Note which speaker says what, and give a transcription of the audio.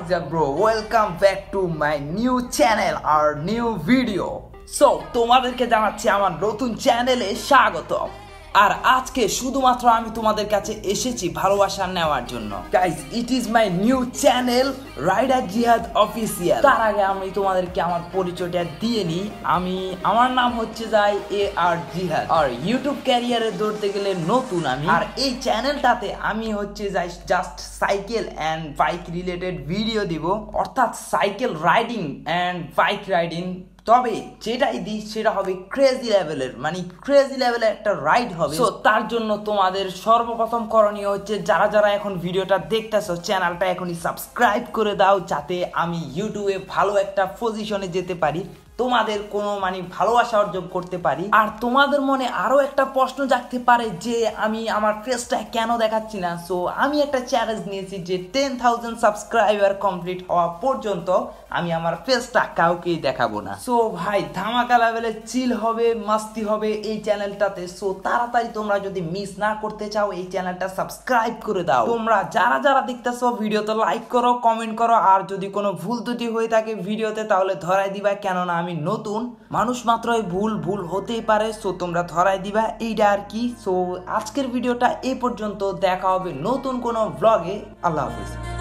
Speaker 1: is up bro? Welcome back to my new channel or new video. So তোমাদেরকে জানাচ্ছি আমার নতুন চ্যানেলে স্বাগতম। আর আজকে শুধুমাত্র আমি তোমাদের কাছে এসেছি ভালোবাসা নেওয়ার জন্য। Guys, it is my new channel rider Jihad official. তার আগে আমি তোমাদেরকে আমার পরিচয়টা দিয়ে নিই। আমার নাম হচ্ছে AR জিহাদ। আর ইউটিউব ক্যারিয়ারে দৌড়তে গেলে নতুন আমি। আর এই চ্যানেলটাতে আমি হচ্ছে just cycle and bike related video দিব, অর্থাৎ cycle riding and bike riding. তবে যেটাই দিই সেটা হবে ক্রেজি লেভেলের, মানে ক্রেজি লেভেলের একটা রাইড হবে। সো তার জন্য তোমাদের সর্বপ্রথম করণীয় হচ্ছে যারা যারা এখন ভিডিওটা দেখতেছো চ্যানেলটা এখনই সাবস্ক্রাইব করে দাও, যাতে আমি ইউটিউবে ভালো একটা পজিশনে যেতে পারি, তোমাদের কোনো ভালোবাসা অর্জন করতে পারি। আর তোমাদের মনে আরো একটা প্রশ্ন জাগতে পারে যে আমি আমার ফেসটা কেন দেখাচ্ছি না। সো আমি একটা চ্যালেঞ্জ নিয়েছি যে 10,000 সাবস্ক্রাইবার কমপ্লিট হওয়া পর্যন্ত আমি আমার ফেসটা কাউকেই দেখাবো না। সো ভাই, ধামাকা লেভেলে চিল হবে, মাস্তি হবে এই চ্যানেলটাতে। সো তাড়াতাড়ি তোমরা যদি মিস না করতে চাও এই চ্যানেলটা সাবস্ক্রাইব করে দাও। তোমরা যারা যারা দেখতেছো ভিডিওতে লাইক করো, কমেন্ট করো, আর যদি কোনো ভুল ত্রুটি হয়ে থাকে ভিডিওতে তাহলে ধরাই দিবা, কেননা আমি নতুন মানুষ, মাত্রই ভুল হতেই পারে। সো তোমরা ধরাই দিবা, এইটা আর কি। সো আজকের ভিডিওটা এই পর্যন্ত, দেখা হবে নতুন কোনো ব্লগে। আল্লাহ হাফেজ।